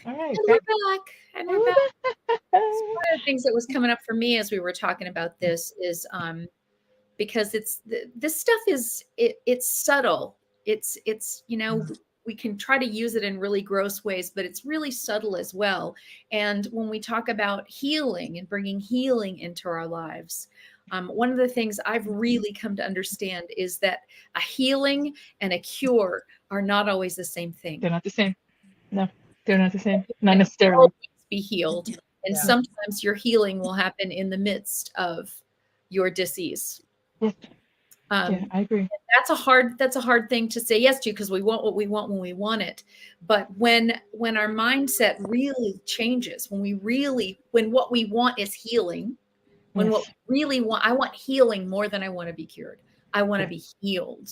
S3: All right.
S4: And we're back. And we're back. One of the things that was coming up for me as we were talking about this is because this stuff is it's subtle. It's we can try to use it in really gross ways, but it's really subtle as well. And when we talk about healing and bringing healing into our lives, one of the things I've really come to understand is that a healing and a cure are not always the same thing.
S3: They're not the same. No, they're not the same. Not necessarily.
S4: Be healed, and sometimes your healing will happen in the midst of your disease.
S3: Yeah, I agree.
S4: That's a hard thing to say yes to, because we want what we want when we want it. But when our mindset really changes, when what we want is healing, when what we really want, I want healing more than I want to be cured. I want to be healed.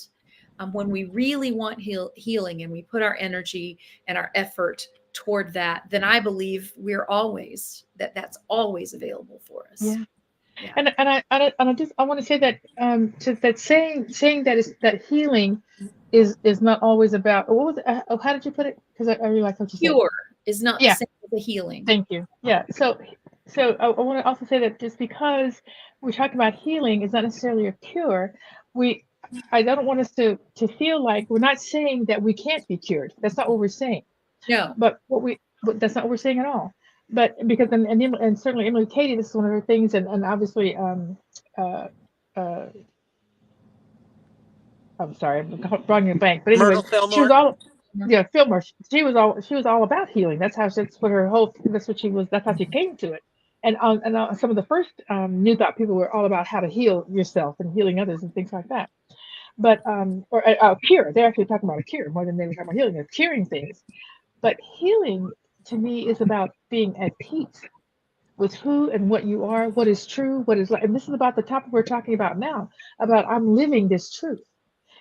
S4: When we really want healing and we put our energy and our effort toward that, then I believe that's always available for us.
S3: Yeah. And I want to say that that saying that healing is not always about, what was it? How did you put it? Because I really like what you said.
S4: Cure is not the same as a healing.
S3: Thank you. Yeah. So I want to also say that just because we're talking about healing is not necessarily a cure. I don't want us to feel like we're not saying that we can't be cured. That's not what we're saying.
S4: No.
S3: But that's not what we're saying at all. But because and certainly Emily Katie, this is one of her things, and obviously I'm sorry, I'm drawing a blank. But anyway, she was all Fillmore. She was all about healing. That's how that's how she came to it. And some of the first New Thought people were all about how to heal yourself and healing others and things like that. But or a cure. They're actually talking about a cure more than they were talking about healing. They're curing things. But healing to me is about being at peace with who and what you are, what is true, what is like. And this is about the topic we're talking about now, about I'm living this truth.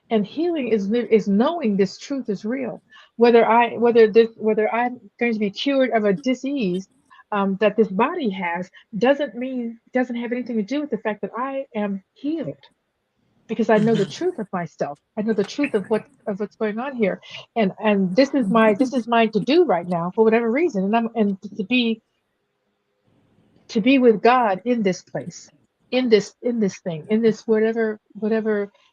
S3: And healing is knowing this truth is real. Whether I'm going to be cured of a disease that this body has doesn't have anything to do with the fact that I am healed. Because I know the truth of myself. I know the truth of what's going on here, and this is mine to do right now for whatever reason, and to be with God in this place, in this thing, in this whatever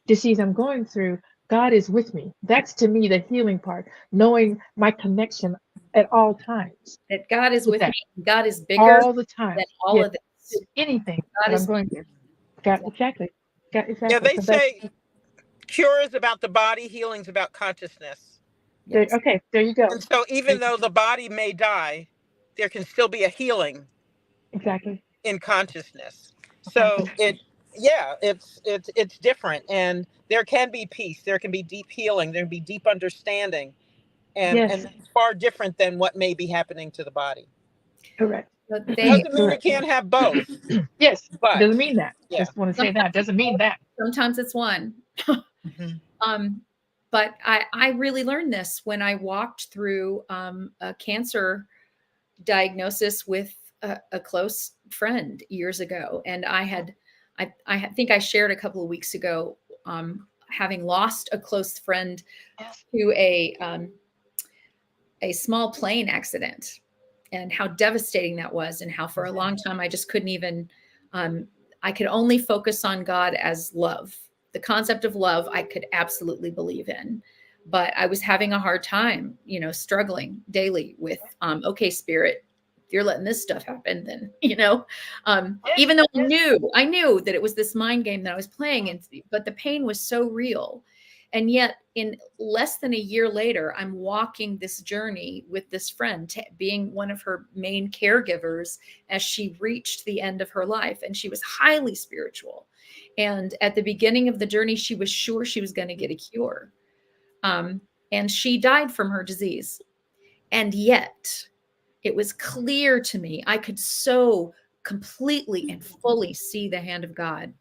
S3: disease I'm going through. God is with me. That's to me the healing part, knowing my connection at all times.
S4: That God is with
S3: that.
S4: me. God is bigger
S3: All the time.
S4: than all
S3: Yes.
S4: of this.
S3: Anything
S4: God
S3: that
S4: is
S3: I'm going through. Got exactly. Got
S5: Yeah,
S3: exactly.
S5: they
S3: So
S5: say cure is about the body, healing is about consciousness.
S4: yes.
S3: okay, there you go.
S5: And so even though the body may die, there can still be a healing
S3: Exactly.
S5: in consciousness. So it's different, and there can be peace, there can be deep healing, there can be deep understanding, and
S3: Yes.
S5: it's far different than what may be happening to the body.
S3: Correct.
S4: But
S5: Doesn't mean you
S3: Correct.
S5: can't have both,
S3: Yes.
S5: but
S3: Doesn't mean that.
S5: yeah.
S3: Just want to say that. Doesn't mean that.
S4: sometimes it's one.
S5: Mhm.
S4: But I really learned this when I walked through a cancer diagnosis with a close friend years ago. And I think I shared a couple of weeks ago, having lost a close friend to a small plane accident, and how devastating that was, and how for a long time I just couldn't even, I could only focus on God as love. The concept of love I could absolutely believe in, but I was having a hard time, struggling daily with, okay, Spirit, if you're letting this stuff happen, then, even though I knew that it was this mind game that I was playing, but the pain was so real. And yet in less than a year later, I'm walking this journey with this friend, being one of her main caregivers as she reached the end of her life. And she was highly spiritual. And at the beginning of the journey, she was sure she was going to get a cure. And she died from her disease. And yet it was clear to me, I could so completely and fully see the hand of God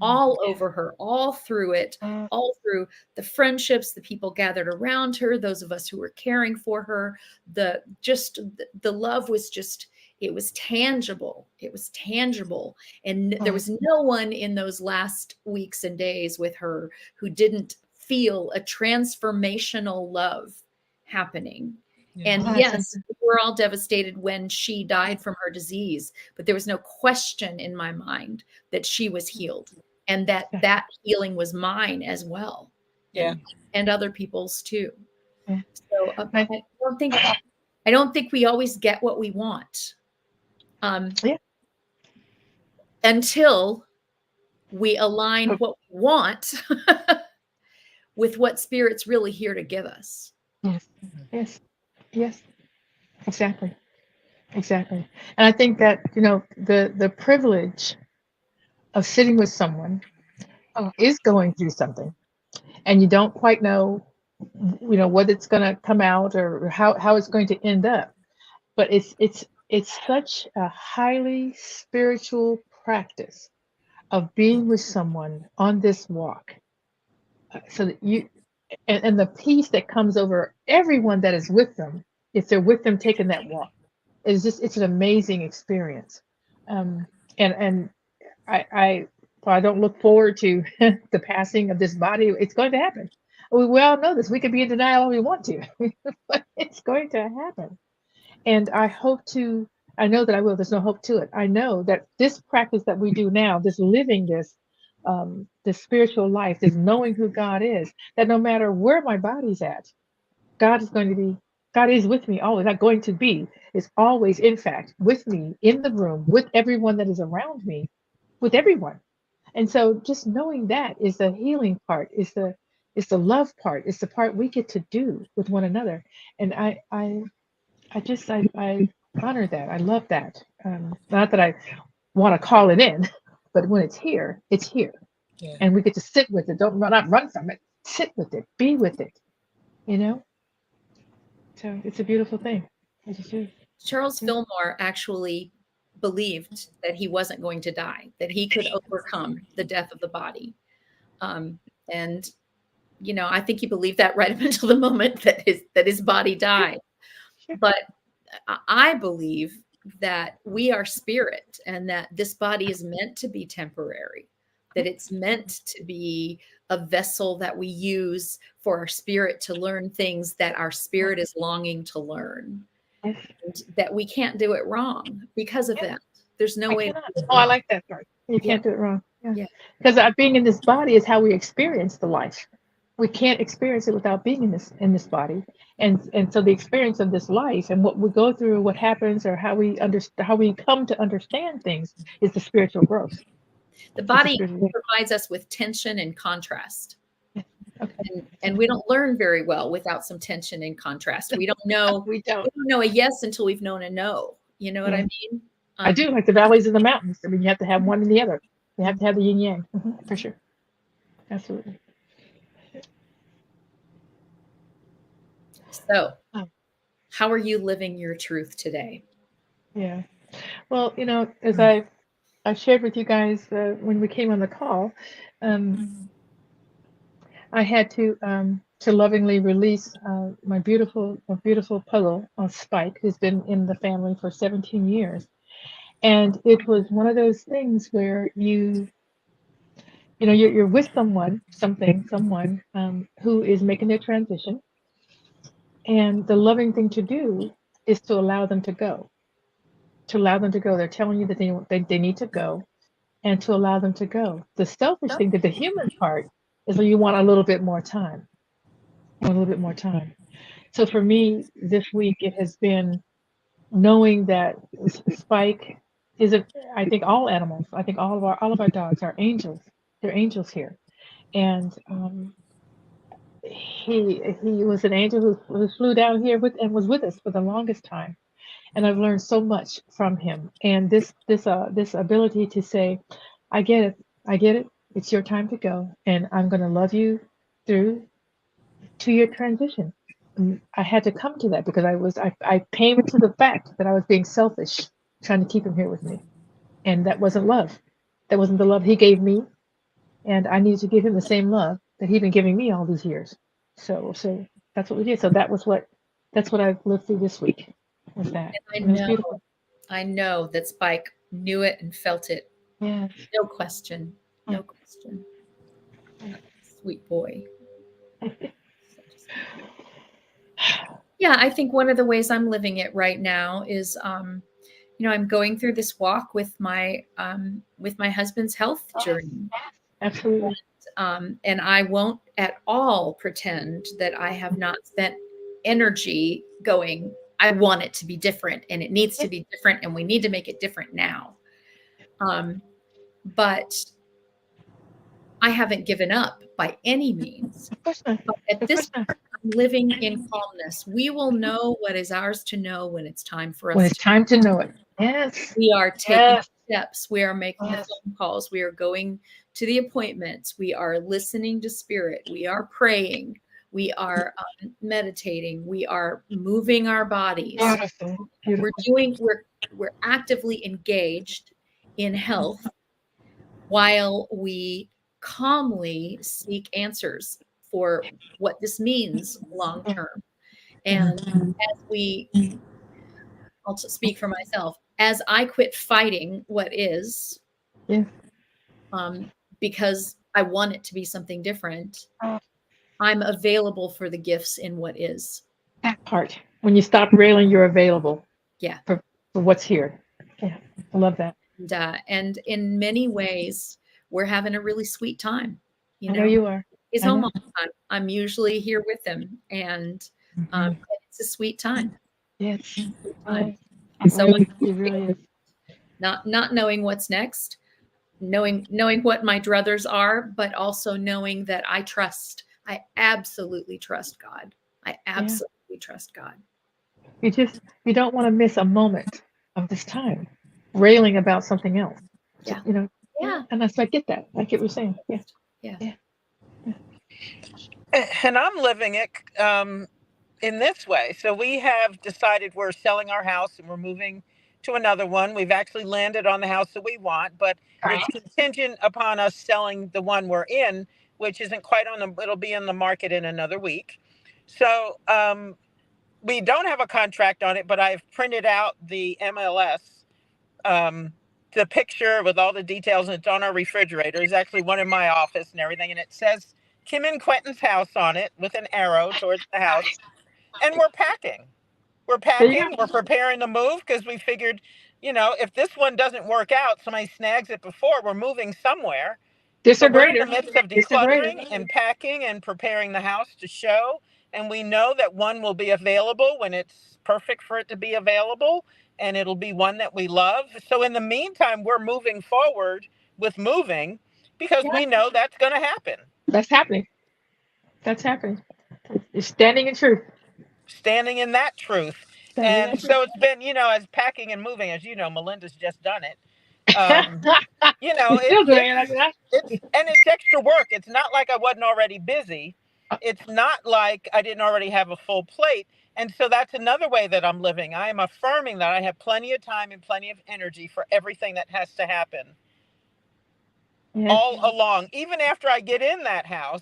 S4: all over her, all through it, all through the friendships, the people gathered around her, those of us who were caring for her. The love was just, it was tangible. It was tangible. And there was no one in those last weeks and days with her who didn't feel a transformational love happening. And yes, we were all devastated when she died from her disease, but there was no question in my mind that she was healed, and that healing was mine as well.
S5: Yeah.
S4: And other people's too.
S3: Yeah.
S4: So I don't think we always get what we want. Until we align what we want with what Spirit's really here to give us.
S3: Yes. Exactly. And I think that, the privilege of sitting with someone is going through something, and you don't quite know, what it's going to come out, or how it's going to end up. But it's such a highly spiritual practice of being with someone on this walk, so that you and the peace that comes over everyone that is with them, if they're with them taking that walk, it's an amazing experience. And I don't look forward to the passing of this body. It's going to happen. We all know this. We could be in denial all we want to, but it's going to happen. And I know that I will. There's no hope to it. I know that this practice that we do now, this living this spiritual life, this knowing who God is, that no matter where my body's at, God is with me always. Not going to be, is always, in fact, with me in the room, with everyone that is around me, with everyone. And so just knowing that is the healing part, is the love part, is the part we get to do with one another. And I honor that. I love that. Not that I want to call it in, but when it's here, it's here.
S5: Yeah.
S3: And we get to sit with it. Not run from it. Sit with it. Be with it. So it's a beautiful thing. I just do.
S4: Charles Fillmore actually believed that he wasn't going to die, that he could overcome the death of the body. And I think he believed that right up until the moment that his body died. But I believe that we are spirit, and that this body is meant to be temporary, that it's meant to be a vessel that we use for our spirit to learn things that our spirit is longing to learn, and that we can't do it wrong because of that. There's no way.
S3: I like that part. You can't do it wrong. Yeah. Because being in this body is how we experience the life. We can't experience it without being in this body. And so the experience of this life and what we go through, what happens, or how we come to understand things is the spiritual growth.
S4: The body provides us with tension and contrast.
S3: Okay.
S4: And we don't learn very well without some tension and contrast. We don't know we don't know a yes until we've known a no. You know what I mean?
S3: I do, like the valleys and the mountains. I mean, you have to have one and the other. You have to have the yin yang, for sure. Absolutely.
S4: So, how are you living your truth today?
S3: Yeah. Well, you know, as I shared with you guys when we came on the call, I had to lovingly release my beautiful puzzle Spike, who's been in the family for 17 years, and it was one of those things where you know you're with someone who is making their transition, and the loving thing to do is to allow them to go. To allow them to go. They're telling you that they need to go, and to allow them to go. The selfish thing, that the human part, is that you want a little bit more time. A little bit more time. So for me, this week it has been knowing that Spike is I think all animals. I think all of our dogs are angels. They're angels here, and he was an angel who flew down here and was with us for the longest time. And I've learned so much from him. And this ability to say, I get it. It's your time to go, and I'm going to love you through to your transition. And I had to come to that because I came to the fact that I was being selfish, trying to keep him here with me, and that wasn't love. That wasn't the love he gave me, and I needed to give him the same love that he'd been giving me all these years. So that's what we did. So that's what I've lived through this week. Was that?
S4: I know that Spike knew it and felt it.
S3: Yeah.
S4: No question. No question. Sweet boy. Yeah, I think one of the ways I'm living it right now is, you know, I'm going through this walk with my husband's health journey.
S3: Absolutely.
S4: And I won't at all pretend that I have not spent energy going, I want it to be different, and it needs to be different, and we need to make it different now. But I haven't given up by any means.
S3: Of course not.
S4: But at this point, I'm living in calmness. We will know what is ours to know when it's time for us.
S3: When it's time to know it. Yes.
S4: We are taking steps. We are making the phone calls. We are going to the appointments. We are listening to spirit. We are praying. We are meditating. We are moving our bodies.
S3: Beautiful.
S4: We're actively engaged in health while we calmly seek answers for what this means long term. And I'll speak for myself, as I quit fighting what is, because I want it to be something different, I'm available for the gifts in what is.
S3: That part. When you stop railing, you're available.
S4: Yeah.
S3: For what's here. Yeah. I love that.
S4: And in many ways, we're having a really sweet time.
S3: I know you are.
S4: He's home all the time. I'm usually here with him, and it's a sweet time.
S3: Yes.
S4: So
S3: it really is.
S4: Not knowing what's next, knowing what my druthers are, but also knowing that I absolutely trust God. I absolutely trust God.
S3: You don't want to miss a moment of this time railing about something else.
S4: Yeah.
S3: You know.
S4: Yeah.
S3: And I get that. I get what you're saying. Yeah.
S4: Yeah.
S5: And I'm living it in this way. So we have decided we're selling our house and we're moving to another one. We've actually landed on the house that we want, but it's contingent upon us selling the one we're in, which isn't quite it'll be in the market in another week. So we don't have a contract on it, but I've printed out the MLS, the picture with all the details, and it's on our refrigerator. There's actually one in my office and everything, and it says Kim and Quentin's house on it with an arrow towards the house. And we're packing. We're preparing to move because we figured, you know, if this one doesn't work out, somebody snags it before, we're moving somewhere. So we're in
S3: Disintegrator.
S5: the midst of decluttering and packing and preparing the house to show. And we know that one will be available when it's perfect for it to be available. And it'll be one that we love. So in the meantime, we're moving forward with moving because we know that's going to happen.
S3: That's happening. That's happening. You're standing in truth.
S5: Standing in that truth. And so it's been, as packing and moving, as you know, Melinda's just done it.
S3: You're still doing it.
S5: It's extra work. It's not like I wasn't already busy. It's not like I didn't already have a full plate. And so that's another way that I'm living. I am affirming that I have plenty of time and plenty of energy for everything that has to happen all along. Even after I get in that house,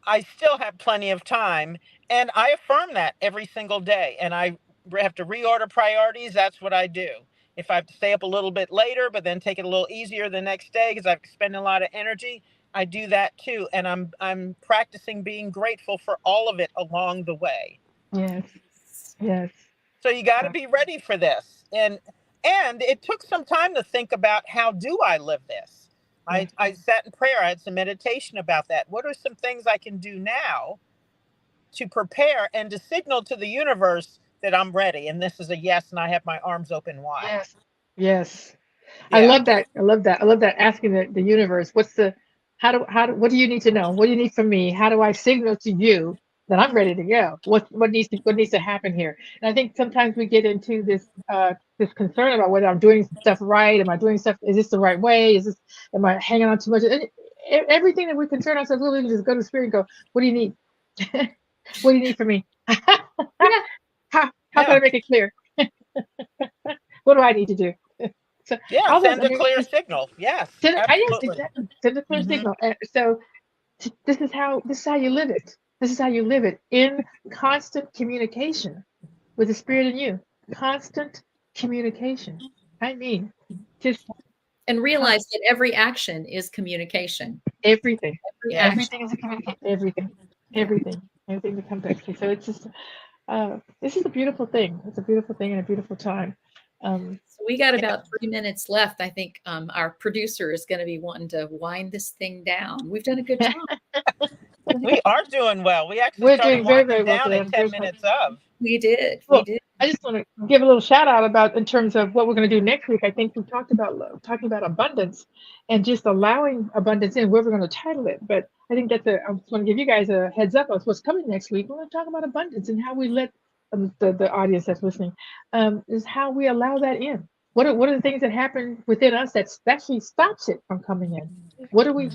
S5: I still have plenty of time. And I affirm that every single day. And I have to reorder priorities. That's what I do. If I have to stay up a little bit later, but then take it a little easier the next day because I've spent a lot of energy, I do that too. And I'm practicing being grateful for all of it along the way.
S3: Yes. Yes.
S5: So you got to be ready for this. And it took some time to think about, how do I live this? I sat in prayer. I had some meditation about that. What are some things I can do now to prepare and to signal to the universe that I'm ready? And this is a yes, and I have my arms open wide.
S3: Yes. Yes.
S5: Yeah.
S3: I love that. I love that. I love that. Asking the universe, what do you need to know? What do you need from me? How do I signal to you that I'm ready to go? What needs to happen here? And I think sometimes we get into this concern about whether I'm doing stuff right. Am I doing stuff? Is this the right way? Am I hanging on too much? Everything that we concern ourselves with, we can just go to spirit and go, what do you need? What do you need from me? How can I make it clear? What do I need to do? So
S5: send a clear signal. Yes, absolutely.
S3: Send a clear signal. So this is how you live it. This is how you live it, in constant communication with the spirit in you. Constant communication. I mean, just
S4: and realize that every action is communication.
S3: Everything. Everything is a communication. Everything that comes back to you. So it's just this is a beautiful thing. It's a beautiful thing and a beautiful time.
S4: So we got about 3 minutes left. I think our producer is going to be wanting to wind this thing down. We've done a good job.
S5: We are doing well. We're doing very, very well down in 10 minutes of.
S4: We did. We did.
S3: I just want to give a little shout out about in terms of what we're going to do next week. I think we talked about talking about abundance and just allowing abundance in. Where we're going to title it, but I think I just want to give you guys a heads up of what's coming next week. We're going to talk about abundance and how we let the audience that's listening is how we allow that in. What are the things that happen within us that actually stops it from coming in? What are we,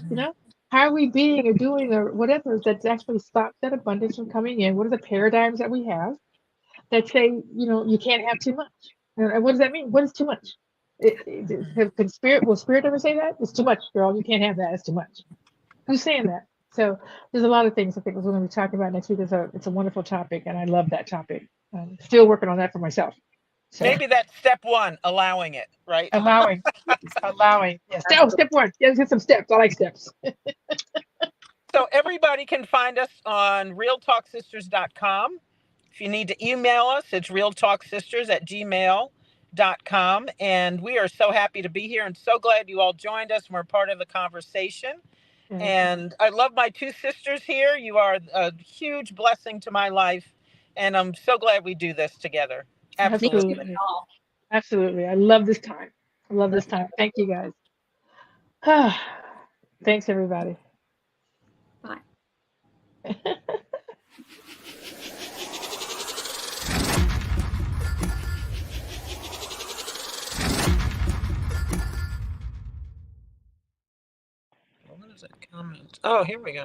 S3: how are we being or doing or whatever that actually stops that abundance from coming in? What are the paradigms that we have that say, you can't have too much? And what does that mean? What is too much? Will spirit ever say that? It's too much, girl. You can't have that. It's too much. Who's saying that? So there's a lot of things I think we're going to be talking about next week. It's a wonderful topic, and I love that topic. I'm still working on that for myself. So,
S5: maybe that's step one, allowing it, right?
S3: Allowing. Yes. Oh, step one. Let's get some steps. I like steps.
S5: So everybody can find us on realtalksisters.com. If you need to email us, it's realtalksisters@gmail.com. And we are so happy to be here and so glad you all joined us and we're part of the conversation. Mm-hmm. And I love my two sisters here. You are a huge blessing to my life. And I'm so glad we do this together. Absolutely.
S3: Absolutely. I love this time. Thank you guys. Thanks, everybody.
S4: Bye.
S5: What is that comment? Oh, here we go.